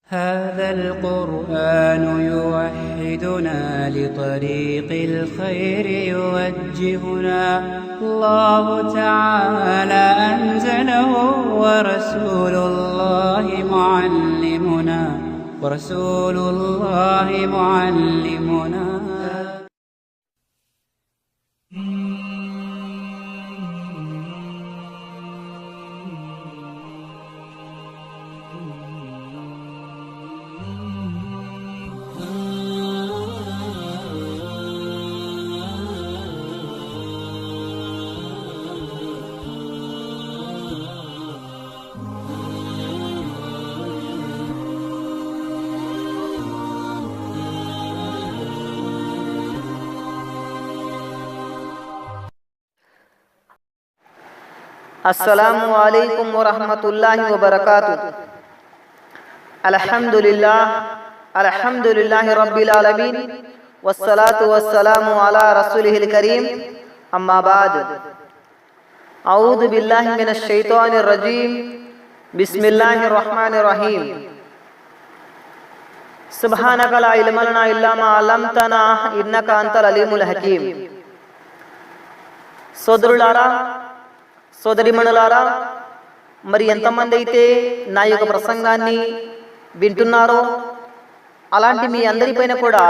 هذا القرآن يوحدنا لطريق الخير يوجهنا الله تعالى أنزله ورسول الله معلمنا अस्सलामु अलैकुम वरहमतुल्लाहि वबरकातुह। अल्हम्दुलिल्लाहि रब्बिल आलमीन वस्सलातु वस्सलामु अला रसूलिहिल करीम अम्मा बाद। अऊज़ु बिल्लाहि मिनश शैतानिर रजीम। बिस्मिल्लाहिर रहमानिर रहीम। सुब्हानक ला इल्मा लना इल्ला मा अल्लमतना इन्नका अंतल अलीमुल हकीम। సోదరులారా, సోదరిమణులారా, మరి ఎంతమంది అయితే నా యొక్క ప్రసంగాన్ని వింటున్నారో అలాంటి మీ అందరిపైన కూడా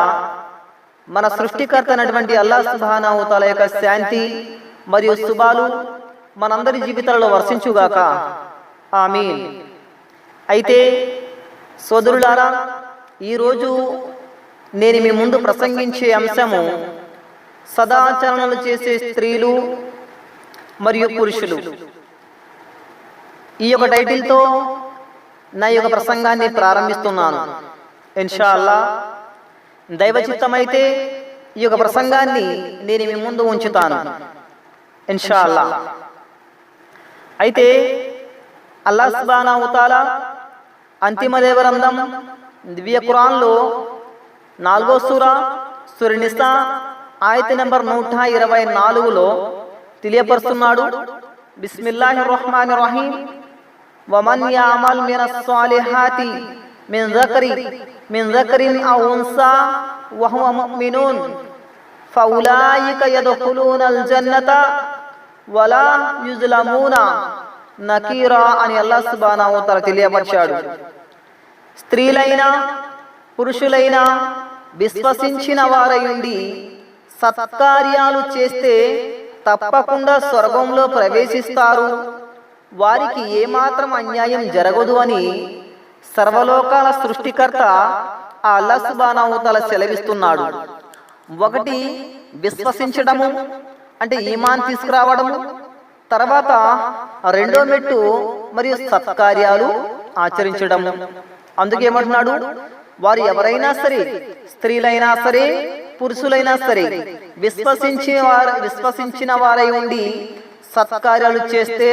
మన సృష్టికర్త అయినటువంటి అల్లాహ్ సుబ్హానహు వ తఆలా యొక్క శాంతి మరియు శుభాలు మనందరి జీవితాలలో వర్షించుగాక, ఆమీన్. అయితే సోదరులారా, ఈరోజు నేను మీ ముందు ప్రసంగించే అంశము సదాచరణలు చేసే స్త్రీలు మరియు పురుషులు. ఈ యొక్క టైటిల్తో నా యొక్క ప్రసంగాన్ని ప్రారంభిస్తున్నాను. ఇన్షాల్లా దైవచిత్తమైతే ఈ యొక్క ప్రసంగాన్ని నేను మీ ముందు ఉంచుతాను ఇన్షాల్లా. అయితే అల్లాహ్ సుబ్హానహు వ తఆలా అంతిమ దేవరంధం దివ్య ఖురాన్లో 4వ సూరా నిసా ఆయత నంబర్ 124లో తెలియపరుస్తున్నాడు. బిస్మిల్లాహిర్ రహ్మానిర్ రహీం. వమన్ యఅమల్ మినస్ సాలిహాతి మిన్ జకరిన్ ఔ ఉన్సా వహువ ముమినున్ ఫౌలాయిక యద్ఖులూనల్ జన్నత వలా యుజ్లమూన నకీరా అని అల్లాహ్ సుబ్హానహు వ తఆలా తెలియపరిచాడు. స్త్రీలైనా పురుషులైనా విశ్వసించిన వారయుండి సత్కార్యాలు చేస్తే తప్పకుండా స్వర్గంలో ప్రవేశిస్తారు, వారికి ఏమాత్రం అన్యాయం జరగదు అని సర్వలోకాల సృష్టికర్త ఆ అల్లాహ్ సుబ్హానహు వ తఆలా సెలవిస్తున్నాడు. ఒకటి విశ్వసించడము అంటే ఈమాన్ తీసుకురావడము, తర్వాత రెండో మెట్టు మరియు సత్కార్యాలు ఆచరించడము. అందుకేమంటున్నాడు, వారు ఎవరైనా సరే, స్త్రీలైనా సరే పురుషులైనా సరే విశ్వసించిన వారై ఉండి సత్కార్యాలు చేస్తే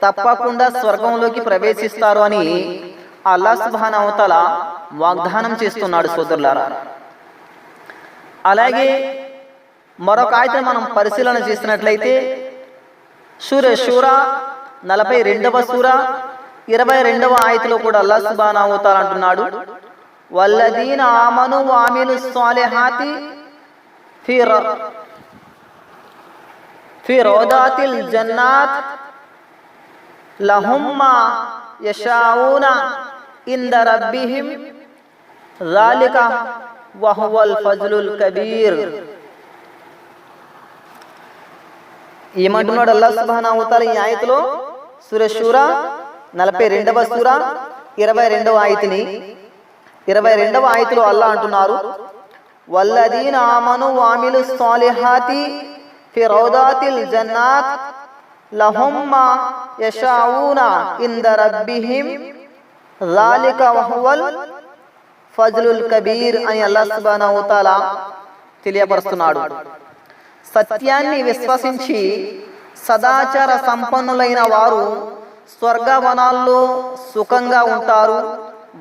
తప్పకుండా స్వర్గంలోకి ప్రవేశిస్తారు అని అల్లాహ్ సుబ్హానహు వ తఆలా వాగ్దానం చేస్తున్నాడు. సోదరులారా, అలాగే మరొక ఆయతను మనం పరిశీలన చేసినట్లయితే సూరా షూరా 42వ సూరా 22వ ఆయతలో కూడా అల్లాహ్ సుబ్హానహు వ తఆలా అంటున్నాడు, వల్లదీన ఆమను వఅమిలుస్ సాలిహాతి ఫీ రౌదాతిల్ జన్నాత్ లహుమ్ మా యషాఊన ఇంద రబ్బిహిం జాలిక వహువల్ ఫజ్లుల్ కబీర్. ఏమంటున్నాడు అల్లాహ్ సుబ్హానహు వ తఆలా ఈ ఆయతలో? సూరా షూరా 42వ సూరా 22వ ఆయతని 22వ ఆయతలో అల్లాహ్ అంటున్నారు, వల్లదీన ఆమను వఅమిలుస్ సాలిహాతి ఫీ రౌదాతిల్ జన్నాత్ లహుమ్ మా యషాఊన ఇంద రబ్బిహిం జాలిక వహువల్ ఫజ్లుల్ కబీర్ అని అల్లాహ్ సుబ్హానహు వ తఆలా తెలియపరుస్తున్నాడు. సత్యాన్ని విశ్వసించి సదాచార సంపన్నులైన వారు స్వర్గవనాల్లో సుఖంగా ఉంటారు,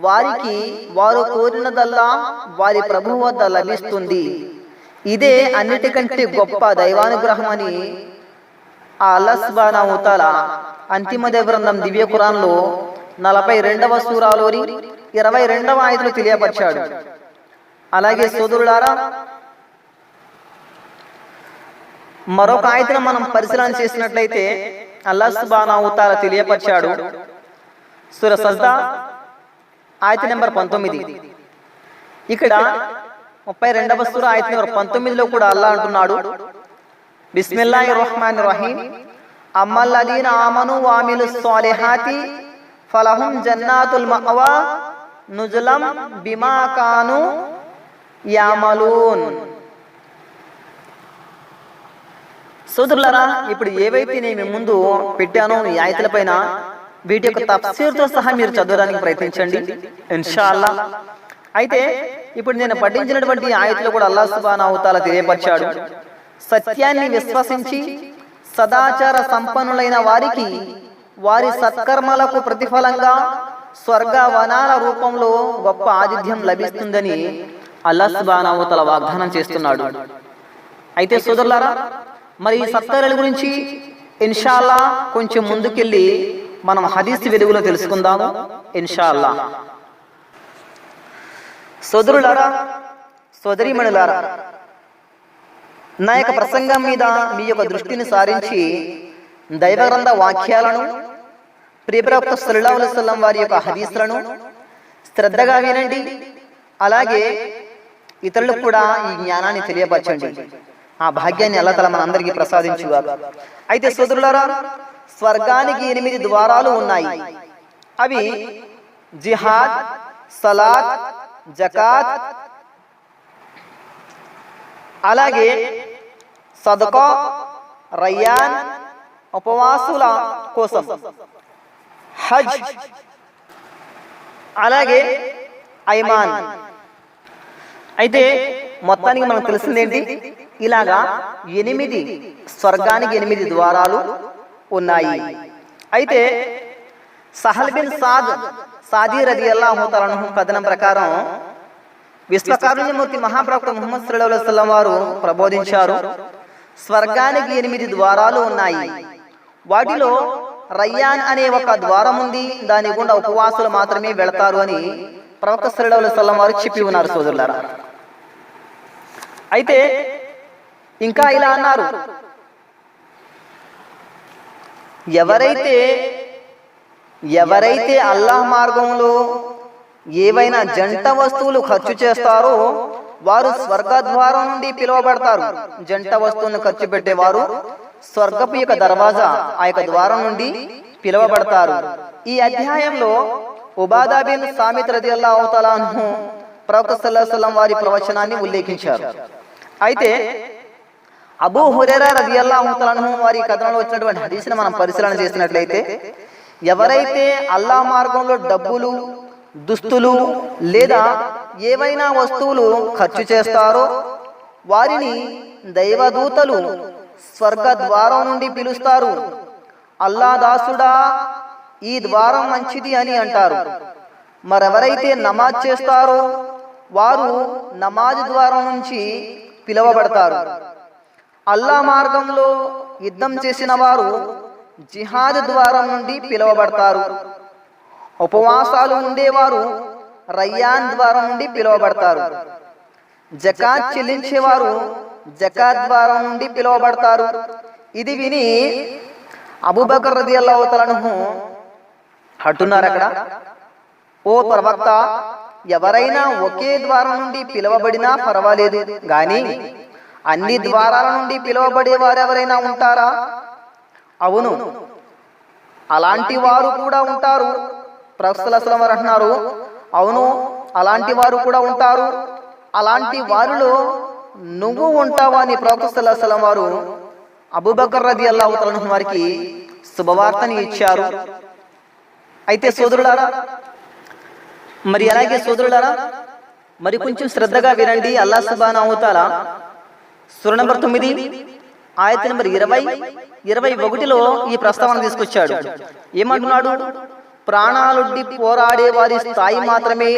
వారికి వారు కోరినదల్లా వారి ప్రభువు వద్ద లభిస్తుంది. ఇదే అన్నిటికంటే గొప్ప దైవానుగ్రహం అని ఆ అల్లాహ్ సుబ్హానహు వ తఆలా అంతిమ గ్రంథం దివ్య ఖురాన్లో 42వ సూరాలోని 22వ ఆయతులో తెలియపరిచాడు. అలాగే సోదరులారా, మరొక ఆయతను మనం పరిశీలన చేసినట్లయితే అల్లాహ్ సుబ్హానహు వ తఆలా తెలియపరిచాడు. సూర సజ్దా ఆయత నెంబర్ 19. ఇక్కడ 32వ సూర ఆయత నెంబర్ 19లో కూడా అల్లాహ్ అంటున్నాడు, బిస్మిల్లాహిర్ రహ్మానిర్ రహీం, అమ్మల్లదీన ఆమను వామిలుస్ సాలిహాతి ఫలహుం జన్నాతుల్ మఅవా నుజులం బిమా కాను యామలూన్. సోదరులారా, ఇప్పుడు ఏవైతే నేను ముందు పెట్టానో ఈ ఆయతుల పైన వీటి యొక్క తఫ్సీర్తో సహా మీరు చదవడానికి ప్రయత్నించండి ఇన్షాల్లా. అయితే ఇప్పుడు నేను పఠించినటువంటి ఆయతులు కూడా అల్లాహ్ సుబ్హానహు వ తఆలా తెలియపరిచాడు, సత్యాన్ని విశ్వసించి సదాచార సంపన్నులైన వారికి వారి సత్కర్మలకు ప్రతిఫలంగా స్వర్గ వనాల రూపంలో గొప్ప ఆతిథ్యం లభిస్తుందని అల్లాహ్ సుబ్హానహు వ తఆలా వాగ్దానం చేస్తున్నాడు. అయితే సోదరులారా, మరి ఈ సత్కర్మల గురించి ఇన్షాల్లా కొంచెం ముందుకెళ్ళి మనం హదీస్ వెలుగులో తెలుసుకుందాము ఇన్షాల్లా. సోదరులారా, సోదరీమణులారా, నా యొక్క ప్రసంగం మీద మీ యొక్క దృష్టిని సారించి దైవ గ్రంథ వాక్యాలను, ప్రియ ప్రవక్త సల్లల్లాహు అలైహి వసల్లం వారి యొక్క హదీసులను శ్రద్ధగా వినండి. అలాగే ఇతరులకు కూడా ఈ జ్ఞానాన్ని తెలియపరచండి. ఆ భాగ్యాన్ని అల్లాహ్ తఆలా మనందరికీ ప్రసాదించుగాక. అయితే సోదరులారా, స్వర్గానికి 8 ద్వారాలు ఉన్నాయి. అవి జిహాద్, సలాత్, జకాత్, అలాగే సదకా, రయ్యాన్, ఉపవాసుల కోసం, హజ్, అలాగే ఐమాన్. అయితే మొత్తానికి మనకు తెలిసిందేంటి, ఇలాగా 8 స్వర్గానికి 8 ద్వారాలు ఉన్నాయి. అయితే సహల్ బిన్ సాదీ రదియల్లాహు తఆలా అన్హు కథనం ప్రకారం విశ్వకారుణ్యమూర్తి మహాప్రవక్త ముహమ్మద్ సల్లల్లాహు అలైహి వసల్లం వారు ప్రబోధించారు, స్వర్గానికి 8 ద్వారాలు ఉన్నాయి. వాటిలో రయ్యాన్ అనే ఒక ద్వారం ఉంది, దాని గుండా ఉపవాసులు మాత్రమే వెళతారు అని ప్రవక్త సల్లల్లాహు అలైహి వసల్లం వారు చెప్పి ఉన్నారు సోదరులారా. అయితే ఇంకా ఇలా అన్నారు, ఎవరైతే అల్లాహ్ మార్గంలో ఏవైనా జంట వస్తువులు ఖర్చు చేస్తారో వారు స్వర్గద్వారం నుండి పిలువబడతారు. జంట వస్తువులను ఖర్చు పెట్టేవారు స్వర్గపు యొక్క దర్వాజా, ఆ యొక్క ద్వారం నుండి పిలువబడతారు. ఈ అధ్యాయంలో ఉబాదా బిన్ సామిత్ రదియల్లాహు తఆలా అన్హు ప్రవక్త సల్లల్లాహు అలైహి వసల్లం వారి ప్రవచనాన్ని ఉల్లేఖించారు. అయితే అబూ హురైరా రదియల్లాహు తఆలా అన్హు వారి కథనంలో వచ్చినటువంటి హదీస్ని మనం పరిశీలన చేసినట్లయితే, ఎవరైతే అల్లాహ్ మార్గంలో డబ్బులు, దుస్తులు లేదా ఏవైనా వస్తువులు ఖర్చు చేస్తారో వారిని దైవదూతలు స్వర్గ ద్వారం నుండి పిలుస్తారు. అల్లా దాసుడా, ఈ ద్వారం మంచిది అని అంటారు. మరెవరైతే నమాజ్ చేస్తారో వారు నమాజ్ ద్వారం నుంచి పిలువబడతారు. అల్లా మార్గంలో యుద్ధం చేసిన వారు జిహాద్ ద్వారం నుండి పిలువబడతారు. ఉపవాసాలు ఉండేవారు రయ్యాన్ ద్వారం నుండి పిలువబడతారు. జకాత్ చెల్లించేవారు జకాత్ ద్వారం నుండి పిలువబడతారు. ఇది విని అబూబకర్ రదియల్లాహు తఆలా అన్హు అంటున్నారు అక్కడ, ఓ ప్రవక్త, ఎవరైనా ఒకే ద్వారం నుండి పిలువబడినా పర్వాలేదు, గాని అన్ని ద్వారాల నుండి పిలువబడే వారు ఎవరైనా ఉంటారా? అవును, అలాంటి వారు కూడా ఉంటారు. ప్రవక్త సల్లల్లాహు అలైహి వసల్లం అంటున్నారు, అవును, అలాంటి వారు కూడా ఉంటారు. అలాంటి వారిలో నువ్వు ఉంటావా అని ప్రవక్త సల్లల్లాహు అలైహి వసల్లం వారు అబూబకర్ రదియల్లాహు తఆలా అన్హు వారికి శుభవార్తని ఇచ్చారు. అయితే సోదరులారా, మరి అలాగే సోదరులారా, మరి కొంచెం శ్రద్ధగా వినండి. అల్లాహ్ సుబ్హానహు వ తఆలా సూర నంబర్ 9 ఆయత నంబర్ 20-21లో ఈ ప్రస్తావన తీసుకొచ్చాడు. ఏమంటున్నాడు? ప్రాణాలొడ్డి పోరాడే వారి స్థాయి మాత్రమే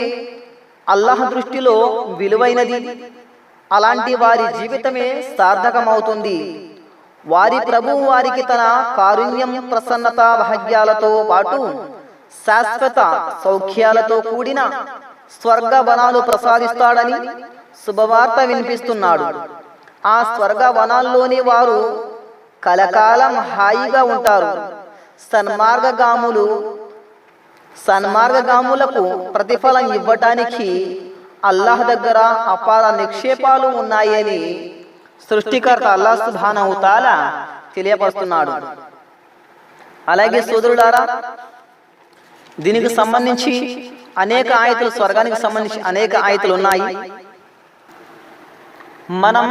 అల్లాహ్ దృష్టిలో విలువైనది. అలాంటి వారి జీవితమే సార్థకమవుతుంది. వారి ప్రభువు వారికి తన కారుణ్యం, ప్రసన్నత, భాగ్యాలతో పాటు శాశ్వత సౌఖ్యాలతో కూడిన స్వర్గ వనాలు ప్రసాదిస్తాడని శుభవార్త వినిపిస్తున్నాడు. ఆ స్వర్గ వనాల్లోని వారు కలకాలం హాయిగా ఉంటారు. సన్మార్గగాములకు ప్రతిఫలం ఇవ్వటానికి అల్లాహ్ దగ్గర అపార నిక్షేపాలు ఉన్నాయని సృష్టికర్త అల్లాహ్ సుబ్హానహు తఆలా తెలియపరుస్తున్నాడు. అలాగే సోదరులారా, దీనికి సంబంధించి అనేక ఆయతులు, స్వర్గానికి సంబంధించి అనేక ఆయతులు ఉన్నాయి. మనం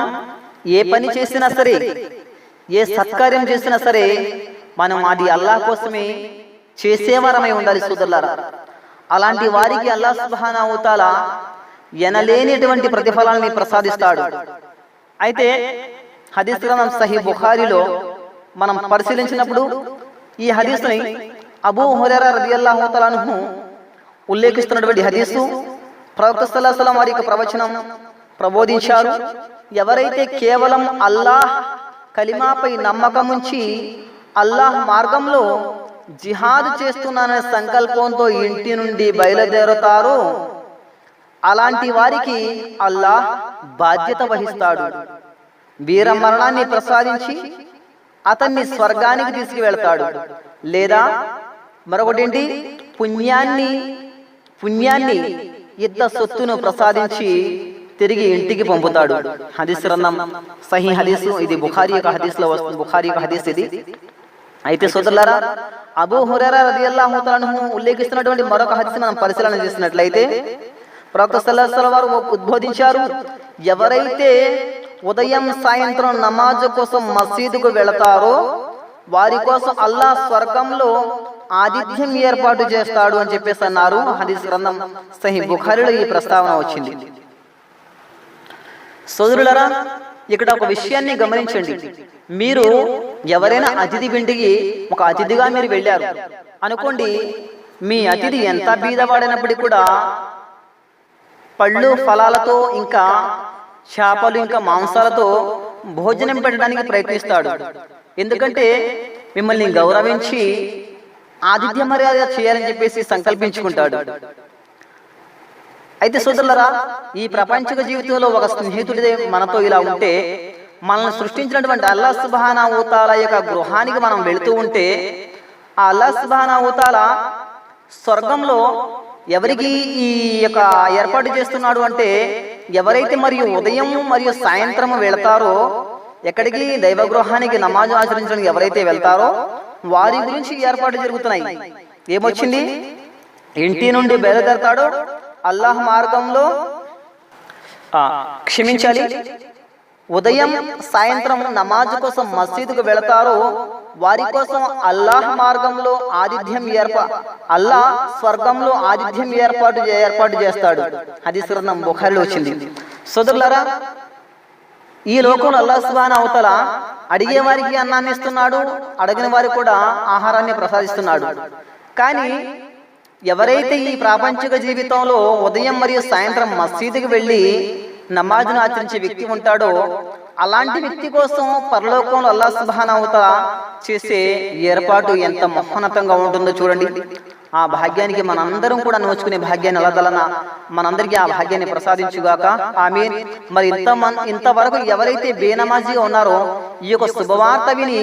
ఏ పని చేసినా సరే, ఏ సత్కార్యం చేసినా సరే, మనం అది అల్లాహ్ కోసమే చేసేవారమై ఉండాలి సోదరులారా. అలాంటి వారికి అల్లాహ్ సుబ్హానహు తఆలా ఎనలేనిటువంటి ప్రతిఫలాన్ని ప్రసాదిస్తాడు. అయితే హదీస్ గ్రంథం సహీహ్ బుఖారీలో మనం పరిశీలించినప్పుడు ఈ హదీస్ని అబూ హురైరా రలియల్లాహు తఆలా అన్హు ఉల్లేఖిస్తున్నటువంటి హదీసు. ప్రవక్త సల్లల్లాహు అలైహి వసల్లం వారి యొక్క ప్రవచనం ప్రబోధించారు. ఎవరైతే కేవలం అల్లాహ్ కలిమాపై నమ్మకం ఉంచి అల్లాహ్ మార్గంలో జిహాద్ చేస్తున్నాననే సంకల్పంతో ఇంటి నుండి బయలుదేరుతారో అలాంటి వారికి అల్లాహ్ బాధ్యత వహిస్తాడు. వీర మరణాన్ని ప్రసాదించి అతన్ని స్వర్గానికి తీసుకువెళ్తాడు. లేదా మరొకటేంటి, పుణ్యాన్ని యుద్ధ సొత్తును ప్రసాదించి తిరిగి ఇంటికి పంపుతాడు. హదీస్ గ్రంథం సహీహ్ హదీసు. ఇది బుఖారీ యొక్క హదీస్లో వస్తుంది. బుఖారీ యొక్క హదీస్ ఇది. అయితే సోదరులారా, అబూ హురైరా రలియల్లాహు తఆలా అన్హు ఉల్లేఖిస్తున్నటువంటి మరొక హదీస్ మనం పరిశీలన చేసినట్లయితే ప్రవక్త సల్లల్లాహు అలైహి వసల్లం వారు ఉద్బోధించారు, ఎవరైతే ఉదయం సాయంత్రం నమాజ్ కోసం మసీదుకు వెళతారో వారి కోసం అల్లాహ్ స్వర్గంలో ఆతిథ్యం ఏర్పాటు చేస్తాడు అని చెప్పేసి అన్నారు. హదీస్ గ్రంథం సహీహ్ బుఖారీలో ఈ ప్రస్తావన వచ్చింది. సోదరులారా, ఇక్కడ ఒక విషయాన్ని గమనించండి. మీరు ఎవరైనా అతిథి ఇంటికి ఒక అతిథిగా మీరు వెళ్ళారు అనుకోండి. మీ అతిథి ఎంత బీదవాడైనప్పటికీ కూడా పళ్ళు ఫలాలతో, ఇంకా చేపలు, ఇంకా మాంసాలతో భోజనం పెట్టడానికి ప్రయత్నిస్తాడు. ఎందుకంటే మిమ్మల్ని గౌరవించి ఆతిథ్య మర్యాద చేయాలని చెప్పేసి సంకల్పించుకుంటాడు. అయితే సోదరులారా, ఈ ప్రపంచక జీవితంలో ఒక స్నేహితుడిదే మనతో ఇలా ఉంటే, మనల్ని సృష్టించినటువంటి అల్లాహ్ సుబ్హానహు తఆలా యొక్క గృహానికి మనం వెళుతూ ఉంటే, ఆ అల్లాహ్ సుబ్హానహు తఆలా స్వర్గంలో ఎవరికి ఈ యొక్క ఏర్పాటు చేస్తున్నాడు అంటే, ఎవరైతే మరియు ఉదయం మరియు సాయంత్రం వెళతారో, ఎక్కడికి దైవ గృహానికి నమాజ్ ఆచరించడానికి ఎవరైతే వెళ్తారో వారి గురించి ఏర్పాటు జరుగుతున్నాయి. ఏమొచ్చింది, ఇంటి నుండి బయలుదేరతాడో అల్లాహ్ మార్గంలో క్షమించాలి, ఉదయం సాయంత్రం నమాజ్ కోసం మసీదుకు వెళతారో వారి కోసం అల్లాహ్ మార్గంలో ఆతిథ్యం అల్లాహ్ స్వర్గంలో ఆతిథ్యం ఏర్పాటు చేస్తాడు. హదీస్ గ్రంథం బుఖారీలో వచ్చింది. సోదరులారా, ఈ లోకంలో అల్లాహ్ సుబ్హానహు తఆలా అడిగే వారికి అన్నాన్ని ఇస్తున్నాడు, అడగని వారికి కూడా ఆహారాన్ని ప్రసాదిస్తున్నాడు. కానీ ఎవరైతే ఈ ప్రాపంచిక జీవితంలో ఉదయం మరియు సాయంత్రం మసీదుకి వెళ్ళి నమాజ్ను ఆచరించే వ్యక్తి ఉంటాడో అలాంటి వ్యక్తి కోసం పరలోకంలో అల్లాహ్ సుబ్హానహు తఆలా చేసే ఏర్పాటు ఎంత మహోన్నతంగా ఉంటుందో చూడండి. ఆ భాగ్యానికి మనందరం కూడా నోచుకునే భాగ్యాన్ని అల్లాహ్ తఆలా మనందరికీ ఆ భాగ్యాన్ని ప్రసాదించుగాక. ఆమీన్. మరి ఇంతవరకు ఎవరైతే బేనమాజీగా ఉన్నారో ఈ యొక్క శుభవార్త విని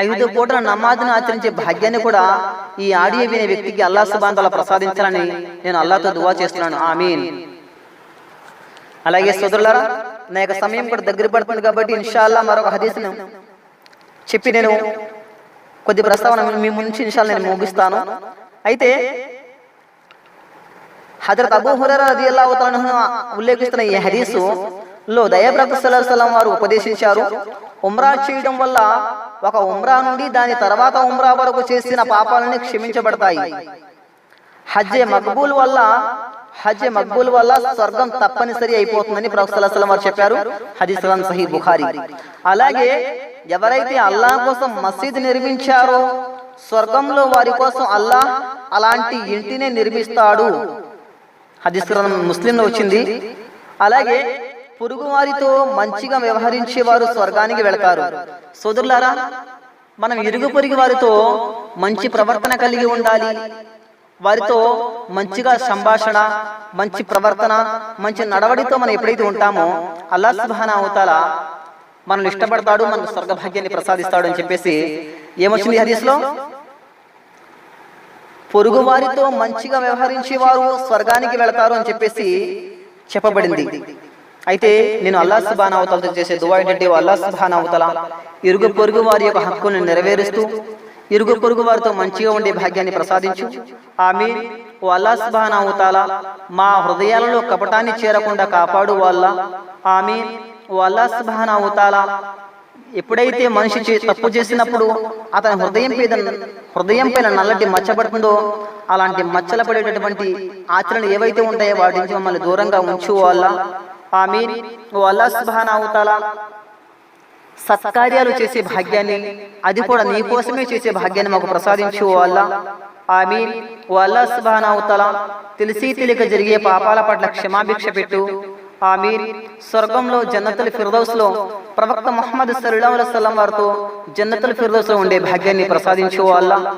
5 పూటల నమాజ్ను ఆచరించే భాగ్యాన్ని కూడా ఈ ఆడియో వినే వ్యక్తికి అల్లాహ్ సుబ్హానహు తఆలా ప్రసాదించాలని నేను అల్లాహ్తో దువా చేస్తున్నాను. ఆమీన్. అలాగే సోదరులారా, నా యొక్క సమయం కూడా దగ్గర పడుతుంది కాబట్టి ఇన్షాల్లా మరొక హదీస్ను చెప్పి నేను కొద్ది ప్రస్తావన మీ ముందు ఇన్షాల్లా నేను ముగిస్తాను. అయితే హజరత్ అబూ హురైరా రలియల్లాహు తఆలా అన్హు ఉల్లేఖిస్తున్న ఈ హదీసులో దైవప్రవక్త సల్లల్లాహు అలైహి వసల్లం వారు ఉపదేశించారు, ఉమ్రా చేయడం వల్ల ఒక ఉమ్రా నుండి దాని తర్వాత ఉమ్రా వరకు చేసిన పాపాలన్నీ క్షమించబడతాయి. హజ్ మక్బూల్ వల్ల స్వర్గం తప్పనిసరి అయిపోతుందని ప్రవక్త సల్లల్లాహు అలైహి వసల్లం వారు చెప్పారు. హదీస్ గ్రంథం సహీహ్ బుఖారీ. అలాగే ఎవరైతే అల్లాహ్ కోసం మసీద్ నిర్మించారో స్వర్గంలో వారి కోసం అల్లాహ్ అలాంటి ఇంటినే నిర్మిస్తాడు. హదీస్ గ్రంథం ముస్లింలో వచ్చింది. అలాగే పొరుగు వారితో మంచిగా వ్యవహరించే వారు స్వర్గానికి వెళతారు. సోదరులారా, మనం ఇరుగు పొరుగు వారితో మంచి ప్రవర్తన కలిగి ఉండాలి. వారితో మంచిగా సంభాషణ, మంచి ప్రవర్తన, మంచి నడవడితో మనం ఎప్పుడైతే ఉంటామో అల్లాహ్ సుబ్హానాహు వ తఆలా మనల్ని ఇష్టపడతాడు, మనకు స్వర్గభాగ్యాన్ని ప్రసాదిస్తాడు అని చెప్పేసి ఏమొచ్చింది హదీస్లో? పొరుగు వారితో మంచిగా వ్యవహరించే వారు స్వర్గానికి వెళతారు అని చెప్పేసి చెప్పబడింది. అయితే నేను అల్లాహ్ సుబ్హానాహు వ తఆలాతో చేసే దుఆ ఏంటంటే, అల్లాహ్ సుబ్హానాహు వ తఆలా ఇరుగు పొరుగు వారి యొక్క హక్కులను నెరవేరుస్తూ ఇరుగు పొరుగు వారితో మంచిగా ఉండే భాగ్యాన్ని ప్రసాదించు. ఆమీన్. ఓ అల్లాహ్ సుబ్హానాహు వ తఆలా మా హృదయాలలో కపటాన్ని చేరకుండా కాపాడు అల్లాహ్. ఆమీన్. ఓ అల్లాహ్ సుబ్హానాహు వ తఆలా ఎప్పుడైతే మనిషి తప్పు చేసినప్పుడు అతని హృదయం పైన నల్లటి మచ్చ పడుతుందో అలాంటి మచ్చల పడేటటువంటి ఆచరణలు ఏవైతే ఉంటాయో వాటి నుంచి మమ్మల్ని దూరంగా ఉంచు అల్లాహ్. ఆమీన్. ఓ అల్లాహ్ సుబ్హానాహు వ తఆలా సత్కార్యాలు చేసే భాగ్యాన్ని, అది కూడా నీ కోసమే చేసే భాగ్యాన్ని మాకు ప్రసాదించు అల్లాహ్. ఆమీన్. ఓ అల్లాహ్ సుబ్హానాహు వ తఆలా తెలిసి తెలియక జరిగే పాపాల పట్ల క్షమాభిక్ష పెట్టు. ఆమీన్. స్వర్గంలో జన్నతుల్ ఫిర్దౌస్ లో ప్రవక్త ముహమ్మద్ సల్లల్లాహు అలైహి వసల్లం వారితో జన్నతుల్ ఫిర్దౌస్ లో ఉండే భాగ్యాన్ని ప్రసాదించు అల్లాహ్.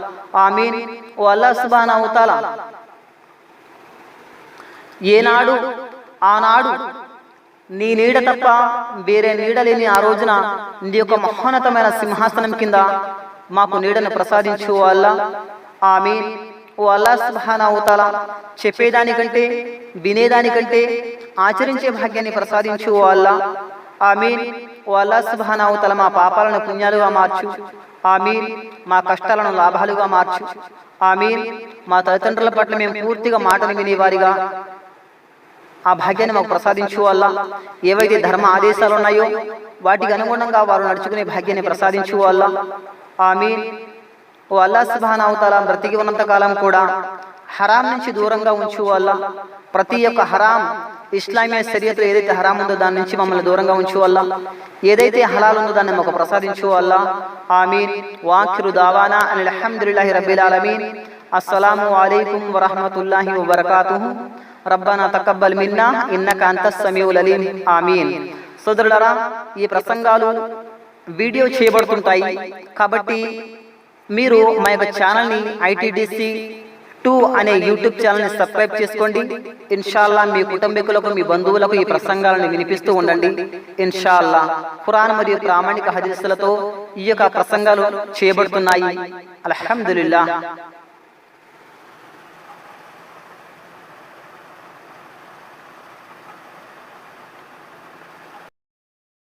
ఆమీన్. ఓ అల్లాహ్ సుబ్హానాహు వ తఆలా ఏనాడు ఆనాడు నీ నీడ తప్ప వేరే నీడ లేని ఆ రోజున నీ యొక్క మహోన్నతమైన సింహాసనం కింద మాకు నీడను ప్రసాదించు అల్లాహ్. ఆమీన్. ఓ అల్లాహ్ సుబ్హానాహు వ తఆలా చెప్పేదానికంటే వినేదానికంటే ఆచరించే భాగ్యాన్ని ప్రసాదించు అల్లాహ్. ఆమీన్. ఓ అల్లాహ్ సుబ్హానాహు వ తఆలా మా పాపాలను పుణ్యాలుగా మార్చు. ఆమీన్. మా కష్టాలను లాభాలుగా మార్చు. ఆమీన్. మా తల్లిదండ్రుల పట్ల మేము పూర్తిగా మాటలు వినేవారిగా ఆ భాగ్యాన్ని మాకు ప్రసాదించు అల్లాహ్. ఏవైతే ధర్మ ఆదేశాలు ఉన్నాయో వాటికి అనుగుణంగా వారు నడుచుకునే భాగ్యాన్ని ప్రసాదించు అల్లాహ్. ఆమీన్. ఓ అల్లాహ్ సుబ్హానాహు వ తఆలా బ్రతికి ఉన్నంత కాలం కూడా హరాం నుంచి దూరంగా ఉంచు అల్లాహ్. ప్రతి ఒక్క హరాం ఇస్లామీయ షరియత్ ఏదైతే హరాం ఉందో దాని నుంచి మమ్మల్ని దూరంగా ఉంచు అల్లాహ్. ఏదైతే హలాల్ ఉందో దాన్ని మాకు ప్రసాదించు అల్లాహ్. ఆమీన్. వాఖిరు దావానా అనిల్ హమ్దులిల్లాహి రబ్బిల్ ఆలమీన్. అస్సలాము అలైకుం వరహ్మతుల్లాహి వబరకాతుహు. రబ్బనా తకబ్బల్ మిన్నా ఇన్నక అంతస్ సమీఉల్ అలీం. ఆమీన్. సోదరులారా, ఈ ప్రసంగాలు వీడియో చేయబడుతుంటాయి కాబట్టి మీరు మా యొక్క ఛానల్ని ITDC 2 అనే యూట్యూబ్ ఛానల్ని సబ్స్క్రైబ్ చేసుకోండి. ఇన్షాల్లా మీ కుటుంబీకులకు, మీ బంధువులకు ఈ ప్రసంగాలను వినిపిస్తూ ఉండండి. ఇన్షాల్లా ఖురాన్ మరియు ప్రామాణిక హదీసులతో ఈ యొక్క ప్రసంగాలు చేయబడుతున్నాయి. అల్హమ్దులిల్లాహ్.